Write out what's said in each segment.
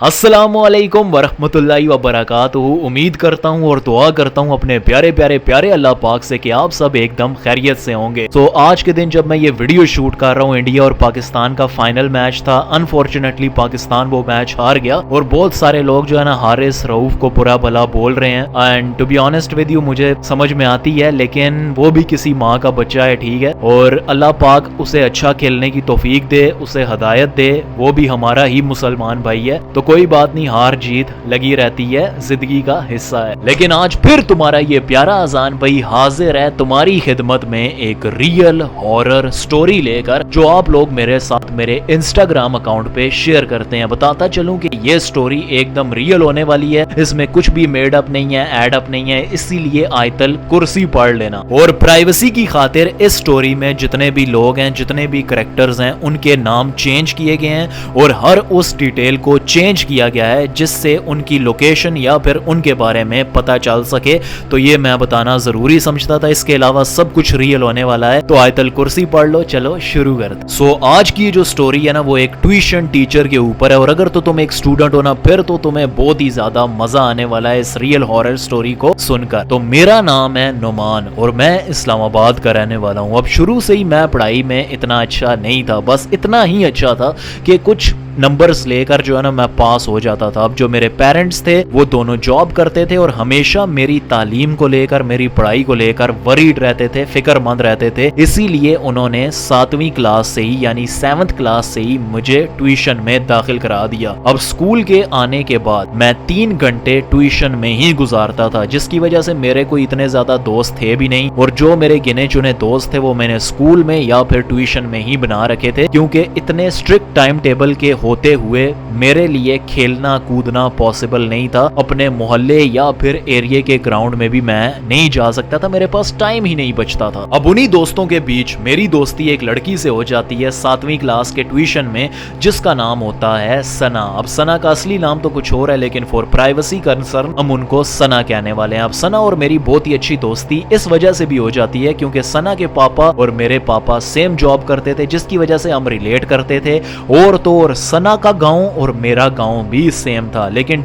अस्सलामुअलैकुम वरहमतुल्लाहि वबरकातुहू। उम्मीद करता हूँ और दुआ करता हूँ अपने प्यारे प्यारे प्यारे अल्लाह पाक से कि आप सब एकदम खैरियत से होंगे। तो आज के दिन जब मैं ये वीडियो शूट कर रहा हूँ, इंडिया और पाकिस्तान का फाइनल मैच था। अनफॉर्चुनेटली पाकिस्तान वो मैच हार गया और बहुत सारे लोग जो है ना हारिस रऊफ को बुरा भला बोल रहे हैं। And to be honest with you, मुझे समझ में आती है, लेकिन वो भी किसी माँ का बच्चा है, ठीक है, और अल्लाह पाक उसे अच्छा खेलने की तौफीक दे, उसे हदायत दे। वो भी हमारा ही मुसलमान भाई है, तो कोई बात नहीं, हार जीत लगी रहती है, जिंदगी का हिस्सा है। लेकिन आज फिर तुम्हारा ये प्यारा अजान भाई हाजिर है तुम्हारी खिदमत में एक रियल हॉरर स्टोरी लेकर, जो आप लोग मेरे साथ मेरे इंस्टाग्राम अकाउंट पे शेयर करते हैं। बताता चलूं कि ये स्टोरी एकदम रियल होने वाली है, इसमें कुछ भी मेड अप नहीं है, एड अप नहीं है, इसीलिए आयतल कुर्सी पढ़ लेना। और प्राइवेसी की खातिर इस स्टोरी में जितने भी लोग हैं, जितने भी करेक्टर्स हैं, उनके नाम चेंज किए गए हैं और हर उस डिटेल को चेंज किया गया है जिससे उनकी लोकेशन या फिर उनके बारे में पता चल सके। तो ये मैं बताना जरूरी समझता था। इसके अलावा सब कुछ रियल होने वाला है, तो आयतल कुर्सी पढ़ लो, चलो शुरू करते। सो आज की जो स्टोरी है ना, वो एक ट्यूशन टीचर के ऊपर है, और अगर तो तुम एक स्टूडेंट हो ना, फिर तो तुम्हें बहुत ही ज्यादा मजा आने वाला है इस रियल हॉरर स्टोरी को सुनकर। तो मेरा नाम है नुमान और मैं इस्लामाबाद का रहने वाला हूँ। अब शुरू से ही मैं पढ़ाई में इतना अच्छा नहीं था, बस इतना ही अच्छा था कि कुछ नंबर्स लेकर जो है ना मैं पास हो जाता था। अब जो मेरे पेरेंट्स थे वो दोनों जॉब करते थे और हमेशा मेरी तालीम को लेकर, मेरी पढ़ाई को लेकर वरीड रहते थे, फिक्रमंद रहते थे। इसीलिए उन्होंने 7वीं क्लास से ही यानी 7th क्लास से ही मुझे ट्यूशन में दाखिल करा दिया। अब स्कूल के आने के बाद मैं 3 घंटे ट्यूशन में ही गुजारता था, जिसकी वजह से मेरे कोई इतने ज्यादा दोस्त थे भी नहीं, और जो मेरे गिने चुने दोस्त थे वो मैंने स्कूल में या फिर ट्यूशन में ही बना रखे थे, क्योंकि इतने स्ट्रिक्ट टाइम टेबल के होते हुए मेरे लिए खेलना कूदना पॉसिबल नहीं था। अपने मोहल्ले या फिर एरिया के ग्राउंड में भी मैं नहीं जा सकता था, मेरे पास टाइम ही नहीं बचता था। अब उन्हीं दोस्तों के बीच मेरी दोस्ती एक लड़की से हो जाती है 7वीं क्लास के ट्यूशन में, जिसका नाम होता है सना। अब सना का असली नाम तो कुछ और है, लेकिन फॉर प्राइवेसी कंसर्न हम उनको सना कहने वाले हैं। अब सना और मेरी बहुत ही अच्छी दोस्ती इस वजह से भी हो जाती है क्योंकि सना के पापा और मेरे पापा सेम जॉब करते थे, जिसकी वजह से हम रिलेट करते थे। और तो और सना का गांव और मेरा गांव भी सेम था, लेकिन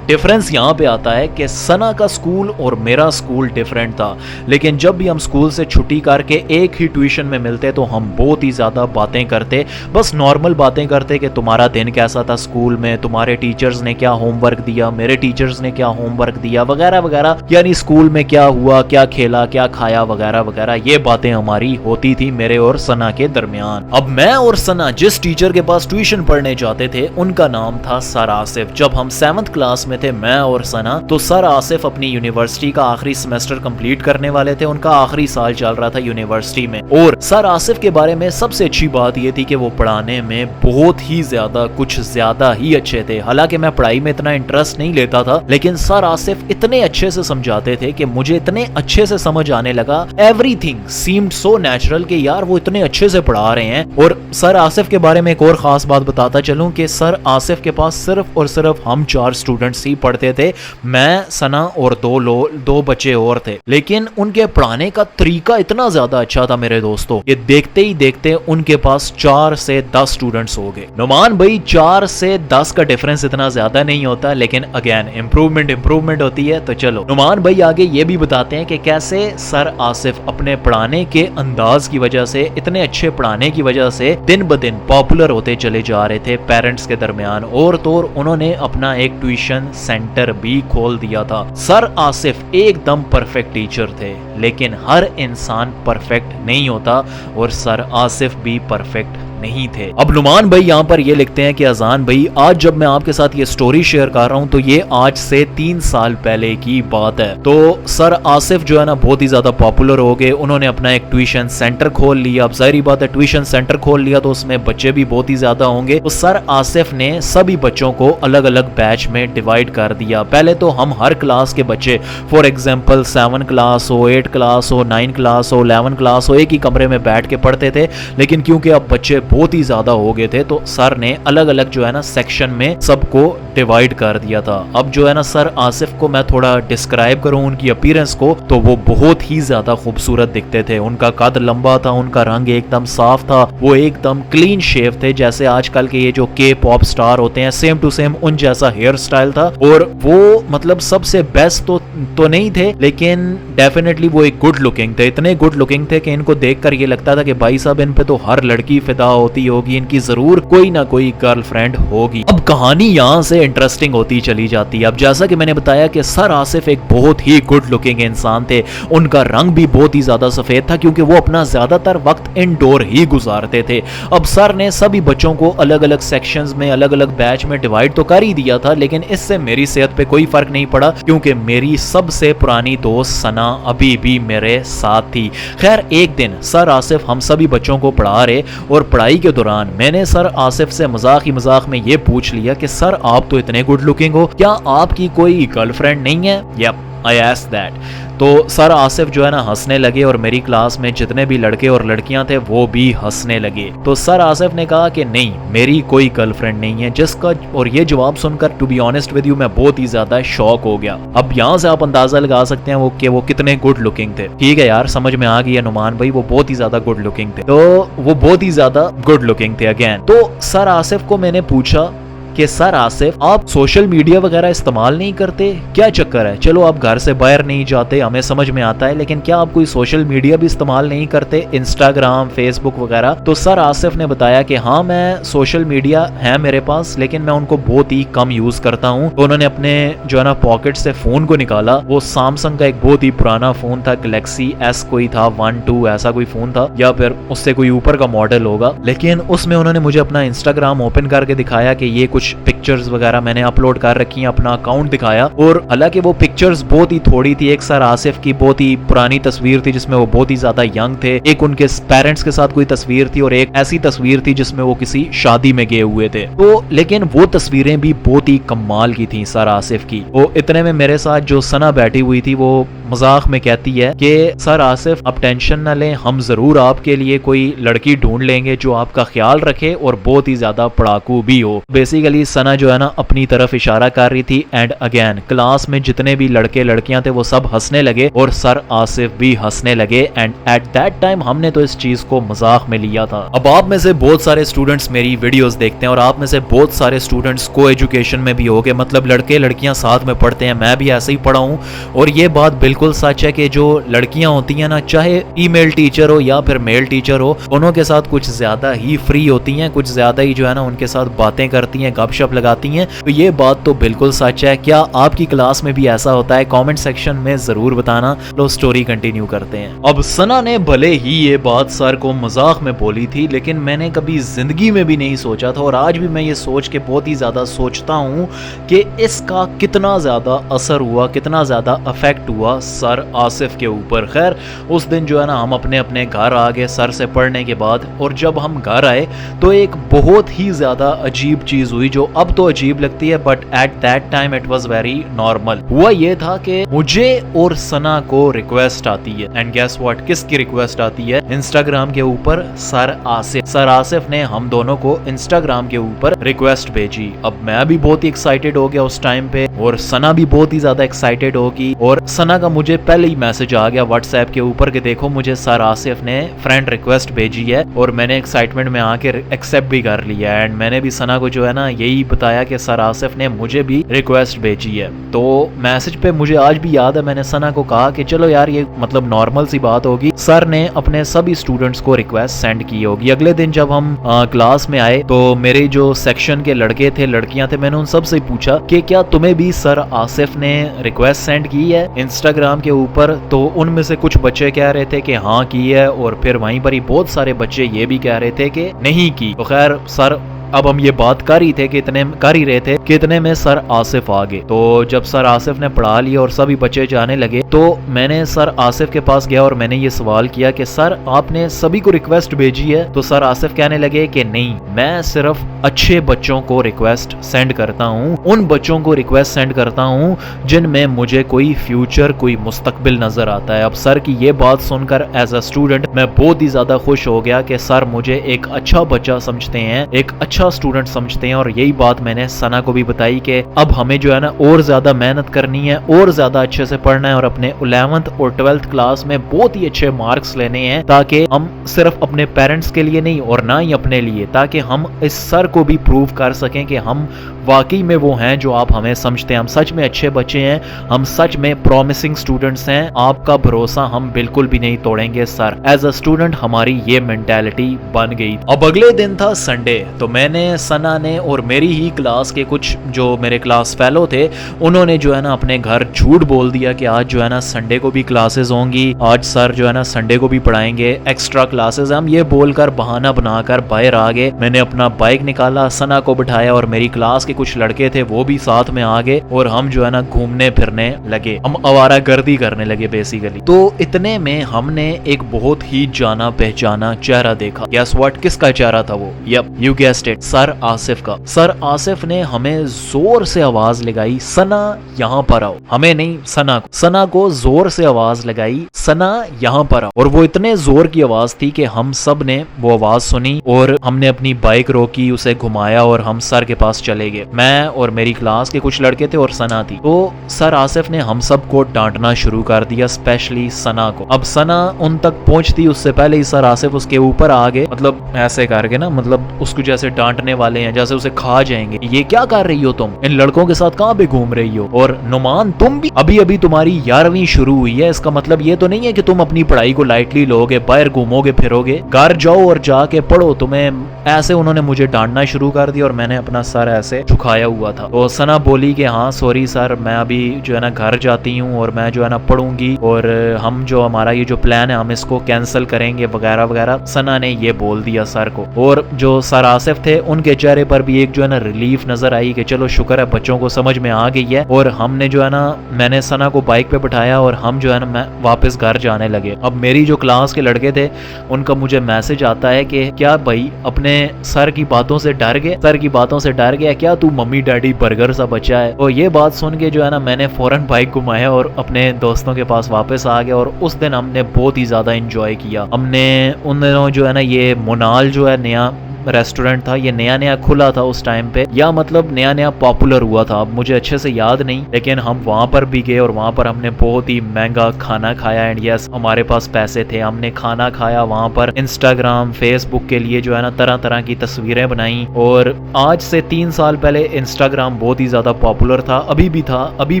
डिफरेंस यहाँ पे आता है कि सना का स्कूल और मेरा स्कूल डिफरेंट था। लेकिन जब भी हम स्कूल से छुट्टी करके एक ही ट्यूशन में मिलते तो हम बहुत ही ज़्यादा बातें करते, बस नॉर्मल बातें करते कि तुम्हारा दिन कैसा था स्कूल में, तुम्हारे टीचर्स ने क्या होमवर्क दिया, मेरे टीचर्स ने क्या होमवर्क दिया, वगैरह वगैरह, यानी स्कूल में क्या हुआ, क्या खेला, क्या खाया, वगैरह वगैरह। ये बातें हमारी होती थी मेरे और सना के दरमियान। अब मैं और सना जिस टीचर के पास ट्यूशन पढ़ने जाते थे उनका नाम था सर आसिफ। जब हम 7th क्लास में थे मैं और सना, तो सर आसिफ अपनी यूनिवर्सिटी का आखिरी सेमेस्टर कंप्लीट करने वाले थे, उनका आखिरी साल चल रहा था यूनिवर्सिटी में। और सर आसिफ के बारे में सबसे अच्छी बात यह थी कि वो पढ़ाने में बहुत ही ज्यादा, कुछ ज्यादा ही अच्छे थे। हालांकि मैं पढ़ाई में इतना इंटरेस्ट नहीं लेता था, लेकिन सर आसिफ इतने अच्छे से समझाते थे कि मुझे इतने अच्छे से समझ आने लगा। एवरीथिंग सीम्ड सो नेचुरल कि यार वो इतने अच्छे से पढ़ा रहे हैं। और सर आसिफ के बारे में एक और खास बात बताता चलूं कि सर आसिफ के पास सिर्फ और सिर्फ हम 4 स्टूडेंट्स ही पढ़ते थे, मैं, सना और दो बच्चे और थे। लेकिन उनके पढ़ाने का तरीका इतना ज्यादा अच्छा था मेरे दोस्तों, ये देखते ही देखते उनके पास 4 से 10 स्टूडेंट्स हो गए। नुमान भाई 4 से 10 का डिफरेंस इतना ज्यादा नहीं होता, लेकिन अगेन इंप्रूवमेंट होती है। तो चलो नुमान भाई आगे ये भी बताते हैं कि कैसे सर आसिफ अपने पढ़ाने के अंदाज की वजह से, इतने अच्छे पढ़ाने की वजह से दिन ब दिन पॉपुलर होते चले जा रहे थे पेरेंट्स के दरमियान। और तो उन्होंने अपना एक ट्यूशन सेंटर भी खोल दिया था। सर आसिफ एकदम परफेक्ट टीचर थे, लेकिन हर इंसान परफेक्ट नहीं होता और सर आसिफ भी परफेक्ट नहीं थे। अब नुमान भाई यहाँ पर ये लिखते हैं कि अजान भाई, आज जब मैं आपके साथ ये स्टोरी शेयर कर रहा हूँ तो ये आज से 3 साल पहले की बात है। तो सर आसिफ जो है ना बहुत ही ज्यादा पॉपुलर हो गए, उन्होंने अपना एक ट्यूशन सेंटर खोल लिया। अब जाहिर बात है, ट्यूशन सेंटर खोल लिया तो उसमें बच्चे भी बहुत ही ज्यादा होंगे। तो सर आसिफ ने सभी बच्चों को अलग अलग बैच में डिवाइड कर दिया। पहले तो हम हर क्लास के बच्चे, फॉर एग्जाम्पल 7 क्लास हो, 8 क्लास हो, 9 क्लास हो, 11 क्लास हो, एक ही कमरे में बैठ के पढ़ते थे। लेकिन क्योंकि अब बच्चे بہت ہی زیادہ ہو گئے تھے، تو سر نے الگ الگ جو ہے نا سیکشن میں سب کو ڈیوائڈ کر دیا تھا۔ اب جو ہے نا سر آصف کو میں تھوڑا ڈسکرائب کروں ان کی اپیرنس کو، تو وہ بہت ہی زیادہ خوبصورت دکھتے تھے۔ ان کا قد لمبا تھا، ان کا رنگ ایک دم صاف تھا، وہ ایک دم کلین شیو تھے، جیسے آج کل کے یہ جو کے پاپ سٹار ہوتے ہیں سیم ٹو سیم ان جیسا ہیئر سٹائل تھا۔ اور وہ مطلب سب سے بیسٹ تو نہیں تھے، لیکن ڈیفینیٹلی وہ ایک گڈ لکنگ تھے، اتنے گڈ لکنگ تھے کہ ان کو دیکھ کر یہ لگتا تھا کہ بھائی صاحب ان پہ تو ہر لڑکی فدا ہوتی ہوگی، ان کی ضرور کوئی نہ کوئی گرل فرینڈ ہوگی۔ اب کہانی یہاں سے انٹرسٹنگ ہوتی چلی جاتی ہے۔ اب جیسا کہ میں نے بتایا کہ سر آصف ایک بہت ہی گڈ لکنگ انسان تھے، ان کا رنگ بھی بہت ہی زیادہ سفید تھا کیونکہ وہ اپنا زیادہ تر وقت انڈور ہی گزارتے تھے۔ اب سر نے سبھی بچوں کو الگ الگ سیکشنز میں الگ الگ بیچ میں ڈیوائیڈ تو کر ہی دیا تھا، لیکن اس سے میری صحت پہ کوئی فرق نہیں پڑا کیونکہ میری سب سے پرانی دوست ثنا ابھی بھی میرے ساتھ تھی۔ خیر ایک دن سر آصف ہم سبھی بچوں کو پڑھا رہے اور پڑھائی کے دوران میں نے سر آصف سے مذاق ہی مذاق میں یہ پوچھ لیا کہ سر آپ تو اتنے گڈ لکنگ ہو، کیا آپ کی کوئی گرل فرینڈ نہیں ہے؟ یپ I asked that۔ تو سر آصف جو ہے نا ہنسنے لگے اور میری کلاس میں جتنے بھی لڑکے اور لڑکیاں تھے وہ بھی ہنسنے لگے۔ تو سر آصف نے کہا کہ نہیں میری کوئی گرل فرینڈ نہیں ہے، جس کا اور یہ جواب سن کر to be honest with you میں بہت ہی زیادہ شاک ہو گیا۔ اب یہاں سے آپ اندازہ لگا سکتے ہیں کہ وہ کتنے گڈ لکنگ تھے۔ ٹھیک ہے یار سمجھ میں آ گیا نعمان بھائی وہ بہت ہی زیادہ گڈ لکنگ تھے، تو وہ بہت ہی زیادہ گڈ لکنگ تھے اگین۔ تو سر آصف کو میں نے پوچھا کہ سر آصف آپ سوشل میڈیا وغیرہ استعمال نہیں کرتے، کیا چکر ہے؟ چلو آپ گھر سے باہر نہیں جاتے ہمیں سمجھ میں آتا ہے، لیکن کیا آپ کوئی سوشل میڈیا بھی استعمال نہیں کرتے، انسٹاگرام فیس بک وغیرہ؟ تو سر آصف نے بتایا کہ ہاں میں سوشل میڈیا ہے میرے پاس لیکن میں ان کو بہت ہی کم یوز کرتا ہوں۔ تو انہوں نے اپنے جو ہے نا پاکٹ سے فون کو نکالا، وہ سامسنگ کا ایک بہت ہی پرانا فون تھا، گلیکسی ایس کوئی تھا 1-2 ایسا کوئی فون تھا یا پھر اس سے کوئی اوپر کا ماڈل ہوگا، لیکن اس میں انہوں نے مجھے اپنا انسٹاگرام اوپن کر کے دکھایا کہ یہ کچھ پکچرز وغیرہ میں نے اپلوڈ کر رکھی ہیں، اپنا اکاؤنٹ دکھایا، اور حالانکہ وہ پکچرز بہت ہی تھوڑی تھی۔ ایک سر آصف کی بہت ہی پرانی تصویر تھی جس میں وہ بہت ہی زیادہ ینگ تھے، ایک ان کے پیرنٹس کے ساتھ کوئی تصویر تھی اور ایک ایسی تصویر تھی جس میں وہ کسی شادی میں گئے ہوئے تھے۔ تو لیکن وہ تصویریں بھی بہت ہی کمال کی تھیں سر آصف کی۔ وہ اتنے میں میرے ساتھ جو ثنا بیٹھی ہوئی تھی وہ مذاق میں کہتی ہے کہ سر آصف اب ٹینشن نہ لیں، ہم ضرور آپ کے لیے کوئی لڑکی ڈھونڈ لیں گے جو آپ کا خیال رکھے اور بہت ہی زیادہ پڑھاکو بھی ہو۔ بیسیکلی ثنا جو ہے نا اپنی طرف اشارہ کر رہی تھی، اینڈ اگین کلاس میں جتنے بھی لڑکے لڑکیاں تھے وہ سب ہنسنے لگے اور سر آصف بھی ہنسنے لگے، اینڈ ایٹ دیٹ ٹائم ہم نے تو اس چیز کو مذاق میں لیا تھا۔ اب آپ میں سے بہت سارے اسٹوڈنٹس میری ویڈیوز دیکھتے ہیں اور آپ میں سے بہت سارے اسٹوڈنٹس کو ایجوکیشن میں بھی ہو گئے، مطلب لڑکے لڑکیاں ساتھ میں پڑھتے ہیں، میں بھی ایسے ہی پڑھا ہوں، اور یہ بات بالکل سچ ہے کہ جو لڑکیاں ہوتی ہیں نا، چاہے ای میل ٹیچر ہو یا پھر میل ٹیچر ہو، انہوں کے ساتھ کچھ زیادہ ہی فری ہوتی ہیں، کچھ زیادہ ہی جو ہے نا ان کے ساتھ باتیں کرتی ہیں، گپ شپ لگاتی ہیں۔ تو یہ بات تو بالکل سچ ہے۔ کیا آپ کی کلاس میں بھی ایسا ہوتا ہے؟ کامنٹ سیکشن میں ضرور بتانا۔ لو سٹوری کنٹینیو کرتے ہیں۔ اب ثنا نے بھلے ہی یہ بات سر کو مذاق میں بولی تھی، لیکن میں نے کبھی زندگی میں بھی نہیں سوچا تھا، اور آج بھی میں یہ سوچ کے بہت ہی زیادہ سوچتا ہوں کہ اس کا کتنا زیادہ اثر ہوا، کتنا زیادہ افیکٹ ہوا سر آصف کے اوپر۔ خیر اس دن جو ہے نا ہم اپنے اپنے گھر آ گئے سر سے پڑھنے کے بعد، اور جب ہم گھر آئے تو ایک بہت ہی زیادہ عجیب چیز ہوئی، جو اب تو عجیب لگتی ہے but at that time it was very normal. ہوا یہ تھا کہ مجھے اور ثنا کو ریکویسٹ آتی ہے، اینڈ گیس واٹ، کس کی ریکویسٹ آتی ہے؟ انسٹاگرام کے اوپر سر آصف نے ہم دونوں کو انسٹاگرام کے اوپر ریکویسٹ بھیجی۔ اب میں بھی بہت ہی ایکسائٹیڈ ہو گیا اس ٹائم پہ، اور ثنا بھی بہت ہی زیادہ ایکسائٹیڈ ہوگی، اور ثنا کا مجھے پہلے ہی میسج آ گیا واٹس ایپ کے اوپر کہ دیکھو مجھے سر آصف نے فرینڈ ریکویسٹ بھیجی ہے، اور میں نے ایکسائٹمنٹ میں آ کے ایکسیپٹ بھی کر لیا، اینڈ میں نے بھی ثنا کو جو ہے نا یہی بتایا کہ سر آصف نے مجھے بھی ریکویسٹ بھیجی ہے۔ تو میسج پہ مجھے آج بھی یاد ہے میں نے ثنا کو کہا کہ چلو یار یہ مطلب نارمل سی بات ہوگی، سر نے اپنے سبھی اسٹوڈنٹس کو ریکویسٹ سینڈ کی ہوگی۔ اگلے دن جب ہم کلاس میں آئے تو میرے جو سیکشن کے لڑکے تھے لڑکیاں تھے، میں نے ان سب سے پوچھا کہ کیا تمہیں بھی سر آصف نے ریکویسٹ سینڈ کی ہے انسٹاگرام کے اوپر؟ تو ان میں سے کچھ بچے کہہ رہے تھے کہ ہاں کی ہے، اور پھر وہیں پر ہی بہت سارے بچے یہ بھی کہہ رہے تھے کہ نہیں کی۔ تو خیر سر अब हम ये बात कर ही रहे थे कि इतने में सर आसिफ आ गए। तो जब सर आसिफ ने पढ़ा लिया और सभी बच्चे जाने लगे तो मैंने सर आसिफ के पास गया और मैंने ये सवाल किया कि सर आपने सभी को रिक्वेस्ट भेजी है? तो सर आसिफ कहने लगे कि नहीं, मैं सिर्फ अच्छे बच्चों को रिक्वेस्ट सेंड करता हूँ, उन बच्चों को रिक्वेस्ट सेंड करता हूँ जिनमें मुझे कोई फ्यूचर, कोई मुस्तकबिल नजर आता है। अब सर की ये बात सुनकर एज अ स्टूडेंट मैं बहुत ही ज्यादा खुश हो गया कि सर मुझे एक अच्छा बच्चा समझते हैं, एक अच्छा स्टूडेंट समझते हैं। और यही बात मैंने सना को भी बताई कि अब हमें जो है ना और ज्यादा मेहनत करनी है और ज्यादा अच्छे से पढ़ना है और अपने 11th और 12th क्लास में बहुत ही अच्छे मार्क्स लेने हैं, ताकि हम सिर्फ अपने पेरेंट्स के लिए नहीं और ना ही अपने लिए, ताकि हम इस सर को भी प्रूव कर सकें कि हम वाकई में वो हैं जो आप हमें समझते हैं। हम सच में अच्छे बच्चे हैं, हम सच में प्रॉमिसिंग स्टूडेंट्स हैं, आपका भरोसा हम बिल्कुल भी नहीं तोड़ेंगे सर। एज अ स्टूडेंट हमारी ये मेंटालिटी बन गई। अब अगले दिन था संडे, तो मैंने, सना ने और मेरी ही क्लास के कुछ जो मेरे क्लास फेलो थे उन्होंने जो है ना अपने घर झूठ बोल दिया कि आज जो है ना संडे को भी क्लासेस होंगी, आज सर जो है ना संडे को भी पढ़ाएंगे, एक्स्ट्रा क्लासेस। हम ये बोलकर बहाना बनाकर बाहर आ गए। मैंने अपना बाइक निकाला, सना को बिठाया और मेरी क्लास के कुछ लड़के थे वो भी साथ में आ गए और हम जो है ना घूमने फिरने लगे, हम आवारा गर्दी करने लगे बेसिकली। तो इतने में हमने एक बहुत ही जाना पहचाना चेहरा देखा। गेस व्हाट, किसका चेहरा था वो? Yup, you guessed it, sir Asif का। सर आसिफ ने हमें जोर से आवाज लगाई, सना यहाँ पर आओ। हमें नहीं, सना को। सना को जोर से आवाज लगाई, सना यहाँ पर आओ। और वो इतने जोर की आवाज थी कि हम सब ने वो आवाज सुनी और हमने अपनी बाइक रोकी, उसे घुमाया और हम सर के पास चले गए। मैं और मेरी क्लास के कुछ लड़के थे और सना थी। तो सर आसिफ ने हम सबको डांटना शुरू कर दिया, स्पेशली सना को। अब सना उन तक पहुंचती उससे पहले ही सर आसिफ उसके ऊपर आ गए, मतलब ऐसे करके ना, मतलब उसको जैसे डांटने वाले हैं, जैसे उसे खा जाएंगे। ये क्या कर रही हो तुम, इन लड़कों के साथ कहाँ पे घूम रही हो? और नुमान तुम भी अभी अभी तुम्हारी 11वीं शुरू हुई है, इसका मतलब ये तो नहीं है कि तुम अपनी पढ़ाई को लाइटली लोगे, बाहर घूमोगे फिरोगे, घर जाओ और जाके पढ़ो। तुम्हें ऐसे उन्होंने मुझे डांटना शुरू कर दिया और मैंने अपना सर ऐसे झुकाया हुआ था। तो सना बोली कि हाँ सॉरी सर, मैं अभी जो है ना घर जाती हूँ और मैं जो है ना पढ़ूंगी और हम जो हमारा ये जो प्लान है हम इसको कैंसिल करेंगे वगैरह वगैरह। सना ने ये बोल दिया सर को। और जो सर आसिफ थे उनके चेहरे पर भी एक जो है ना रिलीफ नजर आई कि चलो शुक्र है बच्चों को समझ में आ गई है। और हमने जो है ना, मैंने सना को बाइक पे बिठाया और हम जो है ना मैं वापस घर जाने लगे। अब मेरी जो क्लास के लड़के थे उनका मुझे मैसेज आता है कि क्या भाई अपने सर की बातों से डर गए, सर की बातों से डर गया क्या तू, मम्मी डैडी बर्गर सा बच्चा है। तो ये बात सुन के जो है ना मैंने फौरन बाइक घुमाया और अपने दोस्तों के पास वापस आ गया। और उस दिन हमने बहुत ही ज्यादा एंजॉय किया। हमने उन दिनों जो है ना ये मोनाल जो है नया रेस्टोरेंट था, ये नया नया खुला था उस टाइम पे, या मतलब नया नया पॉपुलर हुआ था, अब मुझे अच्छे से याद नहीं, लेकिन हम वहां पर भी गए और वहां पर हमने बहुत ही महंगा खाना खाया। एंड यस, हमारे पास पैसे थे, हमने खाना खाया वहां पर, इंस्टाग्राम फेसबुक के लिए जो है ना तरह तरह की तस्वीरें बनाई। और आज से 3 साल पहले इंस्टाग्राम बहुत ही ज्यादा पॉपुलर था, अभी भी था, अभी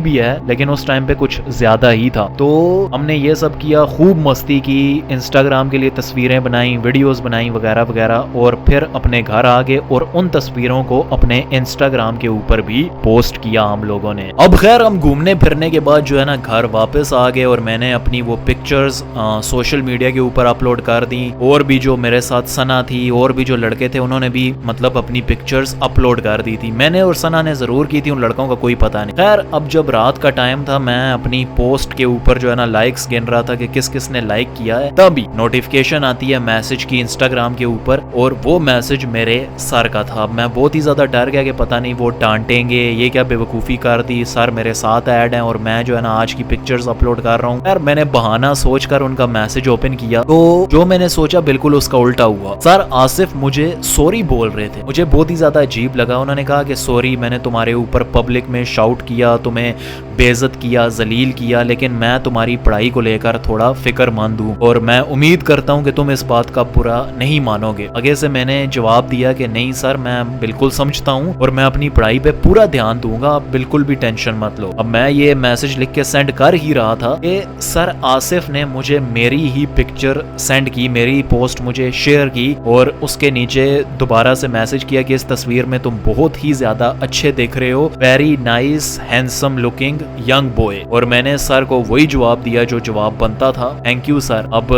भी है, लेकिन उस टाइम पे कुछ ज्यादा ही था। तो हमने ये सब किया, खूब मस्ती की, इंस्टाग्राम के लिए तस्वीरें बनाई, वीडियोस बनाई वगैरह वगैरह, और फिर अपने घर आ गए और उन तस्वीरों को अपने इंस्टाग्राम के ऊपर भी पोस्ट किया हम लोगों ने। अब खैर हम घूमने फिरने के बाद जो है ना घर वापस आ गए और मैंने अपनी वो पिक्चर्स सोशल मीडिया के ऊपर अपलोड कर दी। और भी जो मेरे साथ सना थी और भी जो लड़के थे उन्होंने भी मतलब अपनी पिक्चर्स अपलोड कर दी थी। मैंने और सना ने जरूर की थी, उन लड़कों का कोई पता नहीं। खैर अब जब रात का टाइम था, मैं अपनी पोस्ट के ऊपर जो है ना लाइक्स गिन रहा था कि किस किस ने लाइक किया है, तभी नोटिफिकेशन आती है मैसेज की इंस्टाग्राम के ऊपर, और वो मैसेज मेरे सर का था। मैं बहुत ही ज्यादा डर गया कि पता नहीं वो डांटेंगे, ये क्या बेवकूफी कर दी, सर मेरे साथ ऐड हैं और मैं जो है ना आज की पिक्चर्स अपलोड कर रहा हूँ। यार मैंने बहाना सोचकर उनका मैसेज ओपन किया तो जो मैंने सोचा बिल्कुल उसका उल्टा हुआ। सर आसिफ मुझे सॉरी बोल रहे थे, मुझे बहुत ही ज्यादा अजीब लगा। उन्होंने कहा कि सॉरी, मैंने तुम्हारे ऊपर पब्लिक में शाउट किया, तुम्हें बेइज्जत किया, जलील किया, लेकिन मैं तुम्हारी पढ़ाई को लेकर थोड़ा फिक्रमंद हूँ और मैं उम्मीद करता हूँ कि तुम इस बात का बुरा नहीं मानोगे। आगे से मैंने जवाब दिया कि नहीं सर, मैं बिल्कुल समझता हूँ और मैं अपनी पढ़ाई पे पूरा ध्यान दूंगा, आप बिल्कुल भी टेंशन मत लो। अब मैं ये मैसेज लिख के सेंड कर ही रहा था कि सर आसिफ ने मुझे मेरी ही पिक्चर सेंड की, मेरी पोस्ट मुझे शेयर की और उसके नीचे दोबारा से मैसेज किया कि इस तस्वीर में तुम बहुत ही ज्यादा अच्छे दिख रहे हो, very nice handsome looking young boy. और मैंने सर को वही जवाब दिया जो जवाब बनता था, थैंक यू सर। अब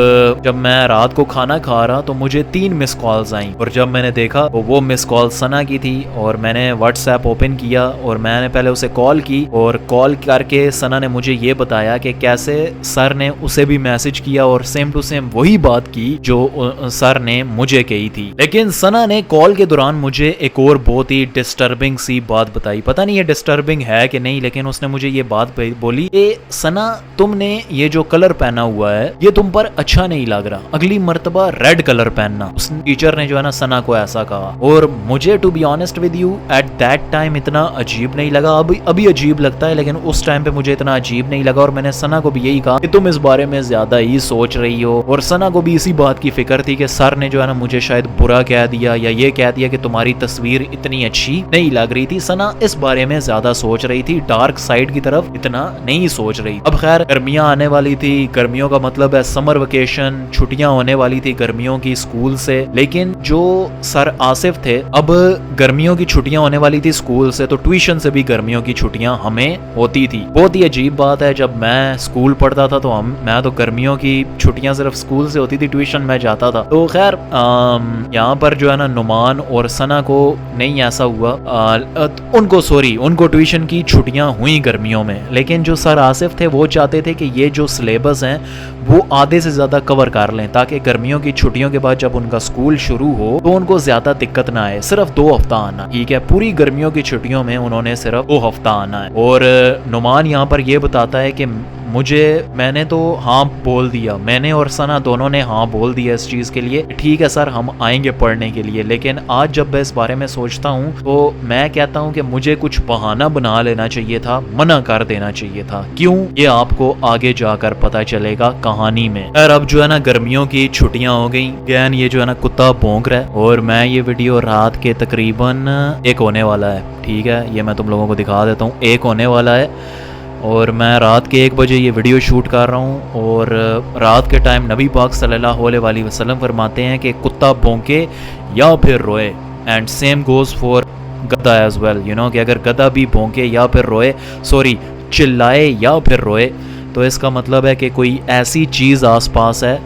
जब मैं रात को खाना खा रहा तो मुझे 3 मिस कॉल्स आई और जब मैंने देखा तो वो मिस कॉल सना की थी और मैंने व्हाट्सएप ओपन किया और मैंने पहले उसे कॉल की और कॉल करके सना ने मुझे ये बताया कि कैसे सर ने उसे भी मैसेज किया और सेम टू सेम वही बात की जो सर ने मुझे कही थी। लेकिन सना ने कॉल के दौरान मुझे एक और बहुत ही डिस्टर्बिंग सी बात बताई। पता नहीं ये डिस्टर्बिंग है कि नहीं, लेकिन उसने मुझे ये बात बोली कि सना तुमने ये जो कलर पहना हुआ है ये तुम पर अच्छा नहीं लग रहा, अगली मर्तबा रेड कलर पहनना। उस टीचर ने जो है ना सना को ऐसा कहा और मुझे to be honest with you at that time इतना अजीब नहीं लगा। अभी अजीब लगता है, लेकिन उस टाइम पे मुझे इतना अजीब नहीं लगा और मैंने सना को भी यही कहा कि तुम इस बारे में ज्यादा ही सोच रही हो। और सना को भी इसी बात की फिक्र थी कि सर ने जो है ना मुझे शायद बुरा कह दिया या ये कह दिया कि तुम्हारी तस्वीर इतनी अच्छी नहीं लग रही थी। सना इस बारे में ज्यादा सोच रही थी, डार्क साइड की तरफ इतना नहीं सोच रही। अब खैर गर्मियां आने वाली थी, गर्मियों का मतलब है समर वेकेशन, छुट्टियां होने वाली थी गर्मियों की स्कूल से। लेकिन जो सर आसिफ थे, अब गर्मियों की छुट्टियां होने वाली थी स्कूल से, तो ट्यूशन से भी गर्मियों की छुट्टियां हमें होती थी। बहुत ही अजीब बात है, जब मैं स्कूल पढ़ता था तो मैं तो गर्मियों की छुट्टियां सिर्फ स्कूल से होती थी, ट्यूशन में जाता था। तो खैर यहाँ पर जो है ना नुमान और सना को नहीं ऐसा हुआ, उनको ट्यूशन की छुट्टियां हुई गर्मियों में। लेकिन जो सर आसिफ थे वो चाहते थे कि ये जो सिलेबस हैं वो आधे से ज्यादा कवर कर लें, ताकि गर्मियों की छुट्टियों के बाद जब उनका स्कूल शुरू हो तो उनको ज्यादा दिक्कत ना आए। सिर्फ 2 हफ्ता आना, ठीक है, पूरी गर्मियों की छुट्टियों में उन्होंने सिर्फ 2 हफ्ता आना है। और नुमान यहाँ पर यह बताता है कि मैंने तो हाँ बोल दिया, मैंने और सना दोनों ने हाँ बोल दिया इस चीज के लिए, ठीक है सर हम आएंगे पढ़ने के लिए। लेकिन आज जब मैं इस बारे में सोचता हूँ तो मैं कहता हूँ कि मुझे कुछ बहाना बना लेना चाहिए था, मना कर देना चाहिए था। क्यों, ये आपको आगे जाकर पता चलेगा कहानी में। यार अब जो है ना गर्मियों की छुट्टियां हो गई, गैन ये जो है ना कुत्ता भौंक रहा है और मैं ये वीडियो रात के तकरीबन 1 होने वाला है, ठीक है, ये मैं तुम लोगों को दिखा देता हूँ, 1 होने वाला है और मैं रात के 1 बजे ये वीडियो शूट कर रहा हूँ। और रात के टाइम नबी पाक सल्लल्लाहु अलैहि वसल्लम फरमाते हैं कि कुत्ता भौंके या फिर रोए, एंड सेम गोज फॉर गधा एज वेल, यू नो, कि अगर गधा भी भौंके या फिर रोए, सॉरी चिल्लाए या फिर रोए, तो इसका मतलब है कि कोई ऐसी चीज़ आसपास है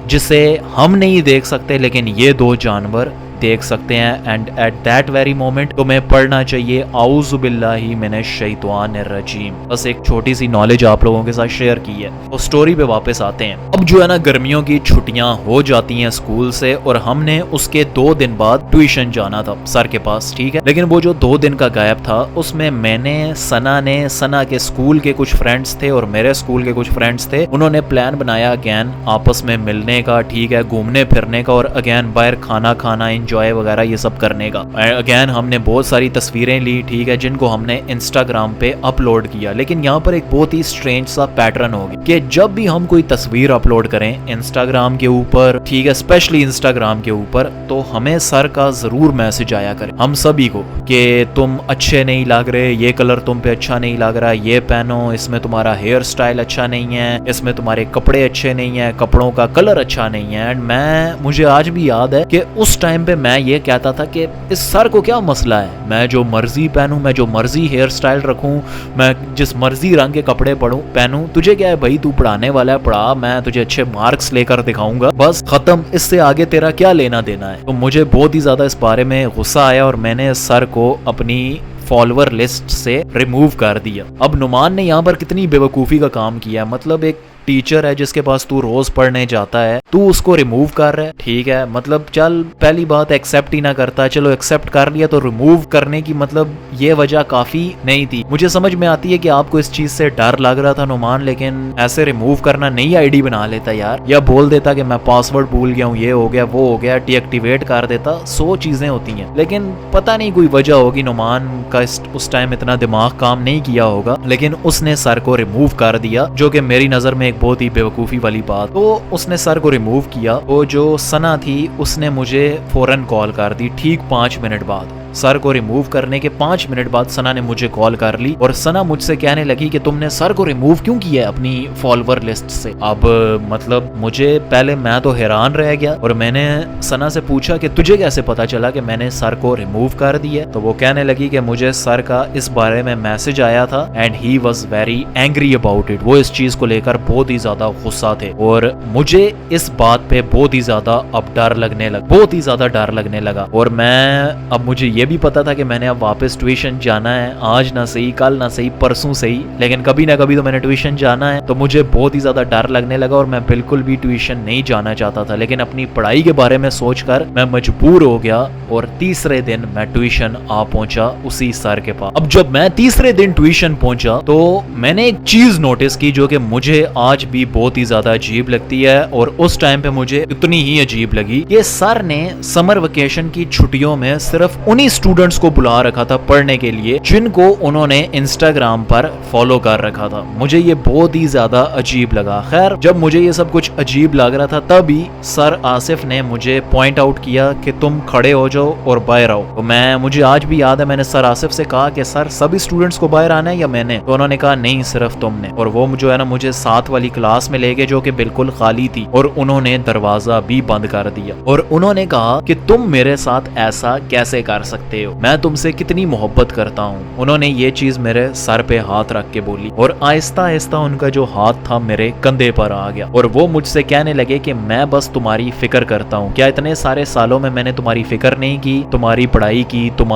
जिसे हम नहीं देख सकते लेकिन ये 2 जानवर देख सकते हैं। And at that very moment तुम्हें पढ़ना चाहिए औज़ु बिल्लाहि मिनश शैतानिर रजीम। बस एक छोटी सी नॉलेज आप लोगों के साथ शेयर की है। तो स्टोरी पे वापस आते हैं। अब जो है ना गर्मियों की छुट्टियां हो जाती हैं स्कूल से और हमने उसके 2 दिन बाद ट्यूशन जाना था सर के पास, ठीक है। लेकिन वो जो 2 दिन का गैप था उसमें मैंने सना के स्कूल के कुछ फ्रेंड्स थे और मेरे स्कूल के कुछ फ्रेंड्स थे, उन्होंने प्लान बनाया अगैन आपस में मिलने का, ठीक है, घूमने फिरने का और अगैन बाहर खाना खाना, एंजॉय वगैरह ये सब करने का। अगेन हमने बहुत सारी तस्वीरें ली, ठीक है, जिनको हमने इंस्टाग्राम पे अपलोड किया। लेकिन यहाँ पर एक बहुत ही स्ट्रेंज सा पैटर्न हो गया कि जब भी हम कोई तस्वीर अपलोड करें इंस्टाग्राम के ऊपर, ठीक है, स्पेशली इंस्टाग्राम के ऊपर, तो हमें सर का जरूर मैसेज आया करे हम सभी को कि तुम अच्छे नहीं लग रहे, ये कलर तुम पे अच्छा नहीं लग रहा, ये पहनो, इसमें तुम्हारा हेयर स्टाइल अच्छा नहीं है, इसमें तुम्हारे कपड़े अच्छे नहीं है, कपड़ों का कलर अच्छा नहीं है। एंड मुझे आज भी याद है कि उस टाइम पे मैं ये कहता था कि इस सर को क्या मसला है, मैं जो मर्जी पहनूं, मैं जो मर्जी हेयर स्टाइल रखूं, मैं जिस मर्जी रंग के कपड़े पहनूं, तुझे क्या है भाई, तू पढ़ाने वाला है, पढ़ा, मैं तुझे अच्छे मार्क्स लेकर दिखाऊंगा, बस खत्म, इससे आगे तेरा क्या लेना देना है। तो मुझे बहुत ही ज्यादा इस बारे में गुस्सा आया और मैंने सर को अपनी फॉलोअर लिस्ट से रिमूव कर दिया। अब नुमान ने यहाँ पर कितनी बेवकूफ़ी का काम किया, मतलब एक टीचर है जिसके पास तू रोज पढ़ने जाता है, तू उसको रिमूव कर रहा है, ठीक है, मतलब चल पहली बात एक्सेप्ट ही ना करता, चलो एक्सेप्ट कर लिया तो रिमूव करने की मतलब ये वजह काफी नहीं थी। मुझे समझ में आती है कि आपको इस चीज से डर लग रहा था नुमान, लेकिन ऐसे रिमूव करना, नई आईडी बना लेता यार, या बोल देता कि मैं पासवर्ड भूल गया हूँ, ये हो गया वो हो गया, डीएक्टिवेट कर देता, 100 चीजें होती हैं। लेकिन पता नहीं कोई वजह होगी, नुमान का उस टाइम इतना दिमाग काम नहीं किया होगा, लेकिन उसने सर को रिमूव कर दिया, जो कि मेरी नजर में बहुत ही बेवकूफी वाली बात। तो उसने सर को रिमूव किया। वो जो सना थी उसने मुझे फौरन कॉल कर दी ठीक 5 मिनट बाद। सर को रिमूव करने के 5 मिनट बाद सना ने मुझे कॉल कर ली और सना मुझसे कहने लगी कि तुमने सर को रिमूव क्यों किया है अपनी फॉलोअर लिस्ट से। अब मतलब मुझे पहले मैं तो हैरान रह गया और मैंने सना से पूछा कि तुझे कैसे पता चला कि मैंने सर को रिमूव कर दिया। तो वो कहने लगी कि मुझे सर का इस बारे में मैसेज आया था and he was very angry about it. वो इस चीज को लेकर बहुत ही ज्यादा गुस्सा थे और मुझे इस बात पे बहुत ही ज्यादा अब डर लगने लगा, बहुत ही ज्यादा डर लगने लगा। और मैं अब मुझे ये भी पता था कि मैंने अब वापस ट्यूशन जाना है, आज ना सही कल ना सही परसों सही, लेकिन कभी ना कभी तो मैंने ट्यूशन जाना है। तो मुझे बहुत ही ज्यादा डर लगने लगा और मैं बिल्कुल भी ट्यूशन नहीं जाना चाहता था, लेकिन अपनी पढ़ाई के बारे में सोचकर मैं मजबूर हो गया और तीसरे दिन मैं ट्यूशन आ पहुंचा उसी सर के पास। अब जब मैं तीसरे दिन ट्यूशन पहुंचा तो मैंने एक चीज नोटिस की जो कि मुझे आज भी बहुत ही ज्यादा अजीब लगती है और उस टाइम पे मुझे इतनी ही अजीब लगी। ये सर ने समर वेकेशन की छुट्टियों में सिर्फ उन्हीं स्टूडेंट्स को बुला रखा था पढ़ने के लिए जिनको उन्होंने इंस्टाग्राम पर फॉलो कर रखा था। मुझे ये बहुत ही ज्यादा अजीब लगा। खैर जब मुझे ये सब कुछ अजीब लग रहा था तभी सर आसिफ ने मुझे पॉइंट आउट किया कि तुम खड़े हो जाओ और बाहर आओ। तो मुझे आज भी याद है मैंने सर आसिफ से कहा कि सर सभी स्टूडेंट्स को बाहर आना है या मैंने, तो उन्होंने कहा नहीं सिर्फ तुमने। और वो जो है ना मुझे साथ वाली क्लास में ले गए जो कि बिल्कुल खाली थी और उन्होंने दरवाजा भी बंद कर दिया और उन्होंने कहा कि तुम मेरे साथ ऐसा कैसे कर सकते हो, मैं तुमसे कितनी मोहब्बत करता हूँ। उन्होंने ये चीज मेरे सर पे हाथ रख के बोली और आहिस्ता आहिस्ता उनका जो हाथ था मेरे कंधे पर आ गया और वो मुझसे कहने लगे कि मैं बस तुम्हारी फिक्र करता हूँ, क्या इतने सारे सालों में मैंने तुम्हारी फिक्र नहीं की, तुम्हारी पढ़ाई की, तुम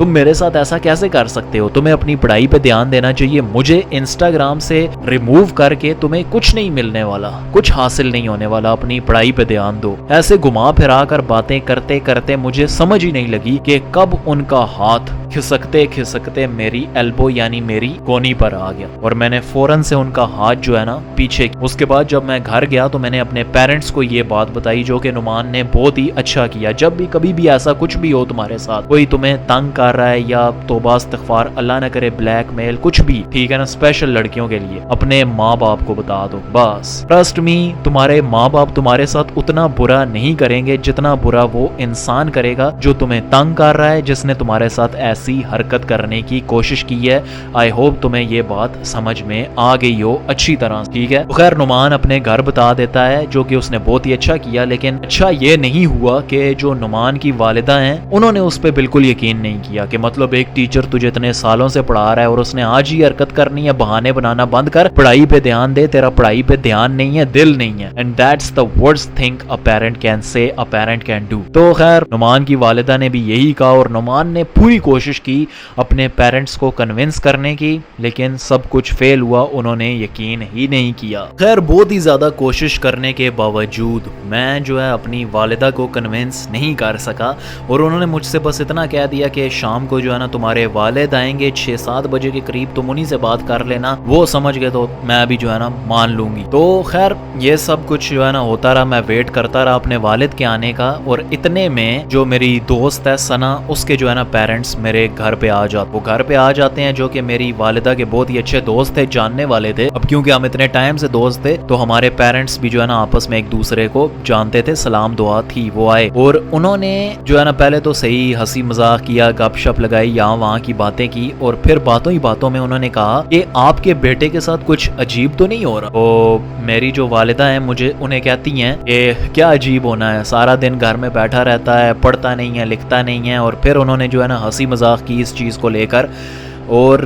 मेरे साथ ऐसा कैसे कर सकते हो, तुम्हें अपनी पढ़ाई पे ध्यान देना चाहिए। मुझे इंस्टाग्राम से रिमूव करके तुम्हें कुछ नहीं मिलने वाला, कुछ हासिल नहीं होने वाला, अपनी पढ़ाई पे ध्यान दो। ऐसे घुमा फिरा कर बातें करते करते मुझे समझ ही नहीं लगी कि कब उनका हाथ खिसकते खिसकते मेरी एल्बो यानी मेरी कोनी पर आ गया और मैंने फौरन से उनका हाथ जो है ना पीछे। उसके बाद जब मैं घर गया तो मैंने अपने पेरेंट्स को ये बात बताई जो कि नुमान ने बहुत ही अच्छा किया। जब भी कभी भी ऐसा कुछ भी हो तुम्हारे साथ, कोई तुम्हें तंग कर रहा है या तौबा इस्तिगफार अल्लाह न करे ब्लैकमेल कुछ भी, ठीक है ना, स्पेशल लड़कियों के लिए अपने माँ बाप को बता दो बस। ट्रस्ट मी तुम्हारे माँ बाप तुम्हारे साथ उतना बुरा नहीं करेंगे जितना बुरा वो इंसान करेगा जो तुम्हें तंग कर रहा है, जिसने तुम्हारे साथ ऐसी हरकत करने की कोशिश की है। आई होप तुम्हें ये बात समझ में आ गई हो अच्छी तरह, ठीक है। खैर नुमान अपने घर बता देता है जो कि उसने बहुत ही अच्छा किया, लेकिन अच्छा ये नहीं हुआ कि जो नुमान की वालिदा हैं उन्होंने उस पर बिल्कुल यकीन नहीं किया कि मतलब एक टीचर तुझे इतने सालों से पढ़ा रहा है और उसने आज ही हरकत करनी है, बहाने बनाना बंद कर, पढ़ाई पे ध्यान दे, तेरा पढ़ाई पे ध्यान नहीं है, दिल नहीं है। And that's the worst thing a parent can say, a parent can do. तो खैर नुमान की वालिदा ने भी यही कहा और नुमान ने पूरी कोशिश की अपने पेरेंट्स को कन्विंस करने की, लेकिन सब कुछ फेल हुआ, उन्होंने यकीन ही नहीं किया। खैर बहुत ही ज्यादा कोशिश करने के बावजूद मैं जो है अपनी वालिदा को कन्विंस नहीं कर सका और उन्होंने मुझसे बस इतना कह दिया कि शाम को जो है ना तुम्हारे वालिद आएंगे 6-7 बजे के करीब, तुम उन्हीं से बात कर लेना, वो समझ गए तो मैं भी जो है ना मान लूंगी। तो खैर ये सब कुछ जो है ना होता रहा, मैं वेट करता रहा अपने वालिद के आने का और इतने में जो मेरी दोस्त है सना, उसके जो है ना पेरेंट्स मेरे घर पे आ जाते, वो घर पे आ जाते हैं जो कि मेरी वालिदा के बहुत ही अच्छे दोस्त थे, जानने वाले थे। अब क्योंकि हम इतने टाइम से दोस्त थे तो हमारे पेरेंट्स भी जो है ना आपस में एक दूसरे को जानते थे, सलाम दुआ थी। वो आए और उन्होंने जो है ना पहले तो सही हंसी मजाक किया, गपशप लगाई, यहाँ वहाँ की बातें की और फिर बातों ही बातों में उन्होंने कहा कि आपके बेटे के साथ कुछ अजीब तो नहीं हो रहा। तो मेरी जो वालिदा है मुझे उन्हें कहती हैं कि क्या अजीब होना है, सारा दिन घर में बैठा रहता है, पढ़ता नहीं है, लिखता नहीं है। और फिर उन्होंने जो है ना हंसी मजाक की इस चीज को लेकर। और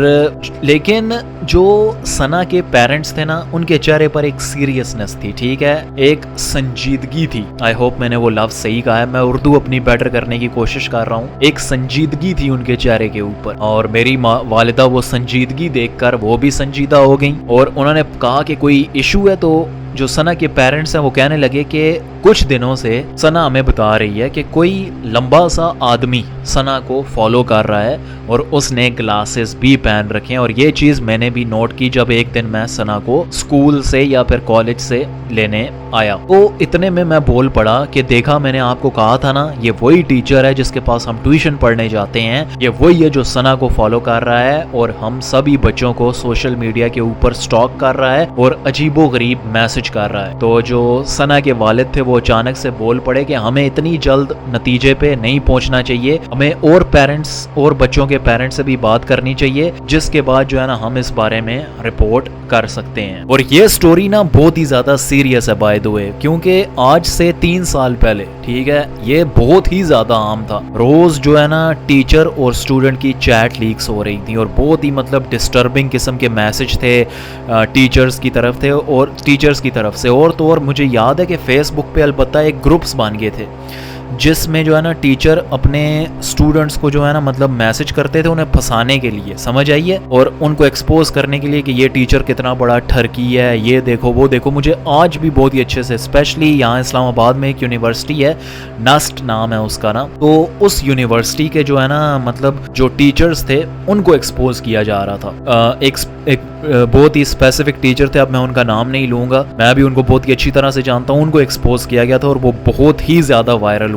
लेकिन जो सना के पेरेंट्स थे ना उनके चेहरे पर एक सीरियसनेस थी, ठीक है, एक संजीदगी थी। आई होप मैंने वो लफ्ज सही कहा है, मैं उर्दू अपनी बेटर करने की कोशिश कर रहा हूँ। एक संजीदगी थी उनके चेहरे के ऊपर और मेरी वालिदा वो संजीदगी देखकर वो भी संजीदा हो गई और उन्होंने कहा कि कोई इशू है। तो जो सना के पेरेंट्स हैं वो कहने लगे कि कुछ दिनों से सना हमें बता रही है कि कोई लंबा सा आदमी सना को फॉलो कर रहा है और उसने ग्लासेस भी पहन रखे हैं। और ये चीज मैंने भी नोट की जब एक दिन मैं सना को स्कूल से या फिर कॉलेज से लेने आया। तो इतने में मैं बोल पड़ा कि देखा मैंने आपको कहा था ना, ये वही टीचर है जिसके पास हम ट्यूशन पढ़ने जाते हैं, ये वही है जो सना को फॉलो कर रहा है और हम सभी बच्चों को सोशल मीडिया के ऊपर स्टॉक कर रहा है और अजीबो गरीब मैसेज मैसेज कर रहा है। तो जो सना के वालिद थे वो अचानक से बोल पड़े कि हमें इतनी जल्द नतीजे पे नहीं पहुंचना चाहिए, हमें और पेरेंट्स और बच्चों के पेरेंट्स से भी बात करनी चाहिए, जिसके बाद जो है ना हम इस बारे में रिपोर्ट कर सकते हैं। और ये स्टोरी ना बहुत ही ज्यादा सीरियस है बाय द वे, क्योंकि आज से 3 साल पहले, ठीक है, ये बहुत ही ज्यादा आम था। रोज जो है ना टीचर और स्टूडेंट की चैट लीक्स हो रही थी और बहुत ही मतलब डिस्टर्बिंग किस्म के मैसेज थे टीचर्स की तरफ से। और तो और मुझे याद है कि फेसबुक पे अलबत्ता एक ग्रुप्स बन गए थे जिसमें जो है ना टीचर अपने स्टूडेंट्स को जो है ना मतलब मैसेज करते थे उन्हें फंसाने के लिए, समझ आइए, और उनको एक्सपोज करने के लिए कि ये टीचर कितना बड़ा ठरकी है, ये देखो वो देखो। मुझे आज भी बहुत ही अच्छे से, स्पेशली यहाँ इस्लामाबाद में एक यूनिवर्सिटी है, नस्ट नाम है उसका ना, तो उस यूनिवर्सिटी के जो है ना मतलब जो टीचर्स थे उनको एक्सपोज किया जा रहा था। एक बहुत ही स्पेसिफिक टीचर थे, अब मैं उनका नाम नहीं लूंगा, मैं भी उनको बहुत ही अच्छी तरह से जानता हूँ, उनको एक्सपोज किया गया था और वो बहुत ही ज्यादा वायरल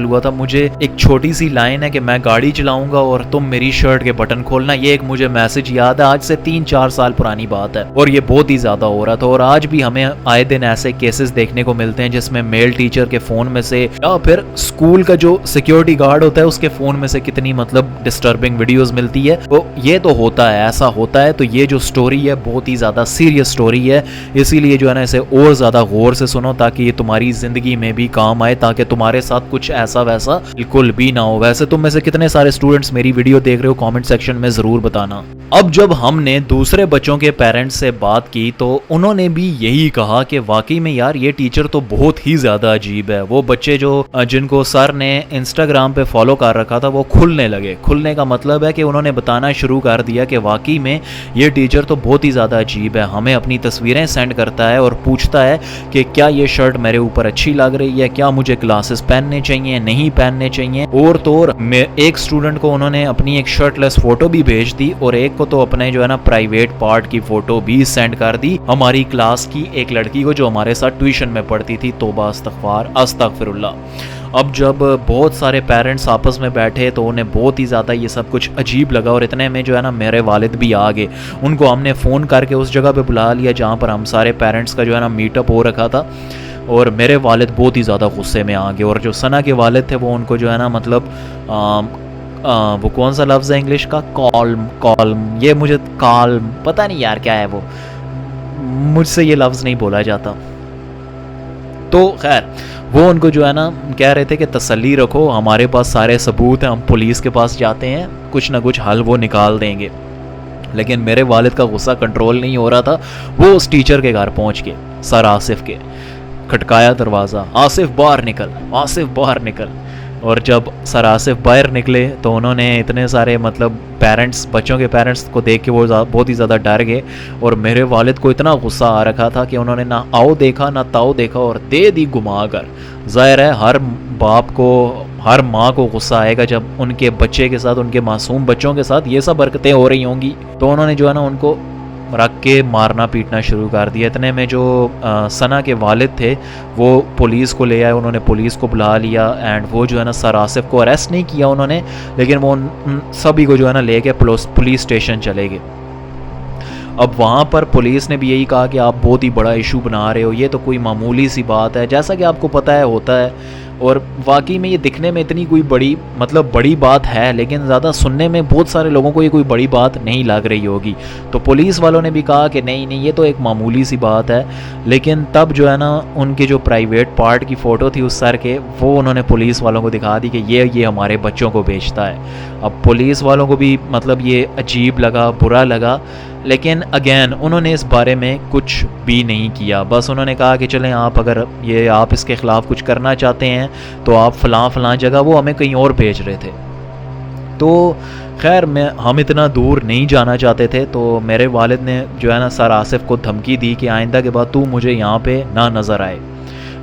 हुआ था। मुझे एक छोटी सी लाइन है कि मैं गाड़ी चलाऊंगा और तुम मेरी शर्ट के बटन खोलना, ये एक मुझे मैसेज याद है, आज से 3-4 साल पुरानी बात है और ये बहुत ही ज्यादा हो रहा था। और आज भी हमें आए दिन ऐसे केसेस देखने को मिलते हैं जिसमें मेल टीचर के फोन में से या फिर स्कूल का जो सिक्योरिटी गार्ड होता है उसके फोन में से कितनी मतलब डिस्टर्बिंग वीडियोस मिलती है। तो ये तो होता है, ऐसा होता है। तो ये जो स्टोरी है बहुत ही ज्यादा सीरियस स्टोरी है, इसीलिए जो है ना इसे और ज्यादा गौर से सुनो ताकि ये तुम्हारी जिंदगी में भी काम आए, ताकि तुम्हारे साथ कुछ ऐसा वैसा बिल्कुल भी ना हो। वैसे तुम में से कितने सारे स्टूडेंट्स मेरी वीडियो देख रहे हो, कमेंट सेक्शन में जरूर बताना। अब जब हमने दूसरे बच्चों के पेरेंट्स से बात की तो उन्होंने भी यही कहा कि वाकई में यार ये टीचर तो बहुत ही ज्यादा अजीब है। वो बच्चे जिनको सर ने इंस्टाग्राम पे फॉलो कर रखा था वो खुलने लगे। खुलने का मतलब है कि उन्होंने बताना शुरू कर दिया कि वाकई में ये टीचर तो बहुत ही ज्यादा अजीब है, हमें अपनी तस्वीरें सेंड करता है और पूछता है कि क्या ये शर्ट मेरे ऊपर अच्छी लग रही है, क्या मुझे क्लासेस पहनने चाहिए, नहीं पहनने चाहिए। और तो और एक स्टूडेंट को उन्होंने अपनी एक शर्टलेस फोटो भी भेज दी और एक को तो अपने जो है ना प्राइवेट पार्ट की फोटो भी सेंड कर दी, हमारी क्लास की एक लड़की को जो हमारे साथ ट्यूशन में पढ़ती थी। तौबा अस्तगफार अस्तगफिरुल्लाह। अब जब बहुत सारे पेरेंट्स आपस में बैठे तो उन्हें बहुत ही ज़्यादा ये सब कुछ अजीब लगा और इतने में जो है ना मेरे वालिद भी आ गए। उनको हमने फ़ोन करके उस जगह पे बुला लिया जहाँ पर हम सारे पेरेंट्स का जो है ना मीटअप हो रखा था और मेरे वालिद बहुत ही ज़्यादा गुस्से में आ गए। और जो सना के वालिद थे वो उनको जो है ना मतलब वो कौन सा लफ्ज़ है इंग्लिश का, कॉल्म, ये मुझे कॉल्म पता नहीं यार क्या है वो, मुझसे ये लफ्ज़ नहीं बोला जाता। तो खैर वो उनको जो है ना कह रहे थे कि तसल्ली रखो, हमारे पास सारे सबूत हैं, हम पुलिस के पास जाते हैं, कुछ ना कुछ हल वो निकाल देंगे। लेकिन मेरे वालिद का गुस्सा कंट्रोल नहीं हो रहा था। वो उस टीचर के घर पहुंच के, सर आसिफ के, खटकाया दरवाज़ा, आसिफ बाहर निकल, आसिफ बाहर निकल। और जब सर आसिफ बाहर निकले तो उन्होंने इतने सारे मतलब पेरेंट्स, बच्चों के पेरेंट्स को देख के वो बहुत ही ज़्यादा डर गए और मेरे वालिद को इतना गुस्सा आ रखा था कि उन्होंने ना आओ देखा ना ताओ देखा और दे दी घुमा कर। ज़ाहिर है हर बाप को, हर माँ को गुस्सा आएगा जब उनके बच्चे के साथ, उनके मासूम बच्चों के साथ ये सब हरकतें हो रही होंगी। तो उन्होंने जो है ना उनको रख के मारना पीटना शुरू कर दिया। इतने में जो सना के वालिद थे वो पुलिस को ले आए, उन्होंने पुलिस को बुला लिया एंड वो जो है ना सर आसिफ को अरेस्ट नहीं किया उन्होंने, लेकिन वो उन सभी को जो है ना लेके पुलिस स्टेशन चले गए। अब वहाँ पर पुलिस ने भी यही कहा कि आप बहुत ही बड़ा इशू बना रहे हो, ये तो कोई मामूली सी बात है, जैसा कि आपको पता है होता है। और वाकई में ये दिखने में इतनी कोई बड़ी बात है, लेकिन ज़्यादा सुनने में बहुत सारे लोगों को ये कोई बड़ी बात नहीं लग रही होगी। तो पुलिस वालों ने भी कहा कि नहीं ये तो एक मामूली सी बात है। लेकिन तब जो है ना उनके जो प्राइवेट पार्ट की फ़ोटो थी उस सर के, वो उन्होंने पुलिस वालों को दिखा दी कि ये हमारे बच्चों को बेचता है। अब पुलिस वालों को भी मतलब ये अजीब लगा, बुरा लगा, लेकिन अगेन उन्होंने इस बारे में कुछ भी नहीं किया। बस उन्होंने कहा कि चलें आप अगर ये आप इसके ख़िलाफ़ कुछ करना चाहते हैं तो आप फ़लाँ जगह, वो हमें कहीं और भेज रहे थे। तो खैर हम इतना दूर नहीं जाना चाहते थे। तो मेरे वालिद ने जो है ना सर आसिफ को धमकी दी कि आइंदा के बाद तू मुझे यहाँ पे ना नज़र आए।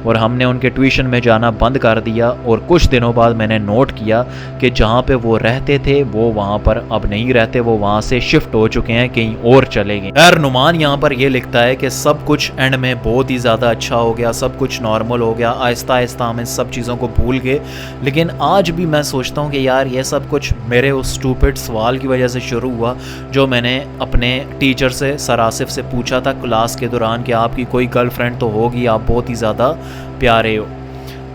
اور ہم نے ان کے ٹیوشن میں جانا بند کر دیا، اور کچھ دنوں بعد میں نے نوٹ کیا کہ جہاں پہ وہ رہتے تھے وہ وہاں پر اب نہیں رہتے، وہ وہاں سے شفٹ ہو چکے ہیں، کہیں اور چلے گئے۔ خیر نعمان یہاں پر یہ لکھتا ہے کہ سب کچھ اینڈ میں بہت ہی زیادہ اچھا ہو گیا، سب کچھ نارمل ہو گیا، آہستہ آہستہ ہم ان سب چیزوں کو بھول گئے، لیکن آج بھی میں سوچتا ہوں کہ یار یہ سب کچھ میرے اس اسٹوپڈ سوال کی وجہ سے شروع ہوا جو میں نے اپنے ٹیچر سے، سر آصف سے پوچھا تھا کلاس کے دوران کہ آپ کی کوئی گرل فرینڈ تو ہوگی، آپ بہت ہی زیادہ پیارے ہو۔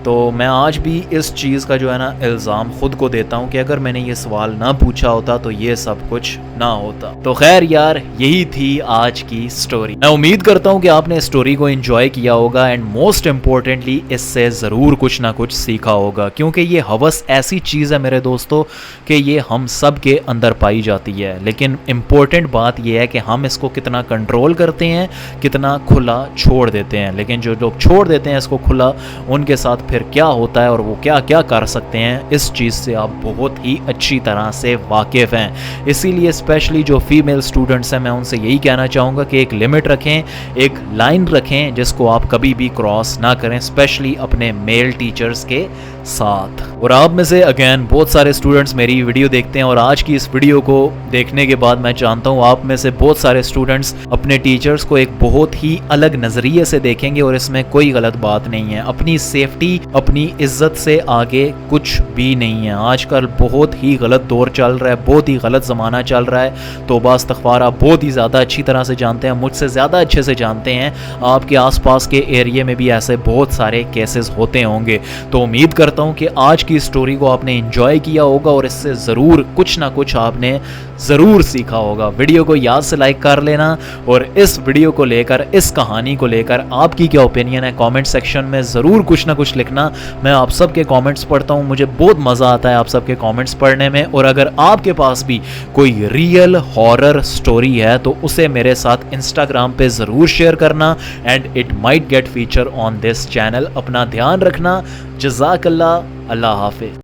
تو میں آج بھی اس چیز کا جو ہے نا الزام خود کو دیتا ہوں کہ اگر میں نے یہ سوال نہ پوچھا ہوتا تو یہ سب کچھ نہ ہوتا۔ تو خیر یار یہی تھی آج کی سٹوری۔ میں امید کرتا ہوں کہ آپ نے سٹوری کو انجوائے کیا ہوگا، اینڈ موسٹ امپورٹنٹلی اس سے ضرور کچھ نہ کچھ سیکھا ہوگا، کیونکہ یہ ہوس ایسی چیز ہے میرے دوستو کہ یہ ہم سب کے اندر پائی جاتی ہے، لیکن امپورٹنٹ بات یہ ہے کہ ہم اس کو کتنا کنٹرول کرتے ہیں، کتنا کھلا چھوڑ دیتے ہیں۔ لیکن جو لوگ چھوڑ دیتے ہیں اس کو کھلا، ان کے ساتھ پھر کیا ہوتا ہے اور وہ کیا کیا کر سکتے ہیں، اس چیز سے آپ بہت ہی اچھی طرح سے واقف ہیں۔ اسی لیے اسپیشلی جو فیمیل اسٹوڈنٹس ہیں میں ان سے یہی کہنا چاہوں گا کہ ایک لمٹ رکھیں، ایک لائن رکھیں جس کو آپ کبھی بھی کراس نہ کریں، اسپیشلی اپنے میل ٹیچرز کے ساتھ۔ اور آپ میں سے اگین بہت سارے اسٹوڈنٹس میری ویڈیو دیکھتے ہیں، اور آج کی اس ویڈیو کو دیکھنے کے بعد میں جانتا ہوں آپ میں سے بہت سارے اسٹوڈنٹس اپنے ٹیچرز کو ایک بہت ہی الگ نظریے سے دیکھیں گے، اور اس میں کوئی غلط بات نہیں ہے۔ اپنی سیفٹی، اپنی عزت سے آگے کچھ بھی نہیں ہے۔ آج کل بہت ہی غلط دور چل رہا ہے، بہت ہی غلط زمانہ چل رہا ہے، توبہ استغفار، آپ بہت ہی زیادہ اچھی طرح سے جانتے ہیں، مجھ سے زیادہ اچھے سے جانتے ہیں، آپ کے آس پاس کے ایریے میں بھی ایسے بہت سارے کیسز ہوتے ہوں گے۔ تو امید کرتا ہوں کہ آج کی سٹوری کو آپ نے انجوائے کیا ہوگا، اور اس سے ضرور کچھ نہ کچھ آپ نے ضرور سیکھا ہوگا۔ ویڈیو کو یاد سے لائک کر لینا، اور اس ویڈیو کو لے کر، اس کہانی کو لے کر آپ کی کیا اوپینین ہے کامنٹ سیکشن میں ضرور کچھ نہ کچھ لکھنا۔ میں آپ سب کے کامنٹس پڑھتا ہوں، مجھے بہت مزہ آتا ہے آپ سب کے کامنٹس پڑھنے میں، اور اگر آپ کے پاس بھی کوئی ریئل ہارر سٹوری ہے تو اسے میرے ساتھ انسٹاگرام پہ ضرور شیئر کرنا، and it might get feature on this channel. اپنا دھیان رکھنا، جزاک اللہ، اللہ حافظ۔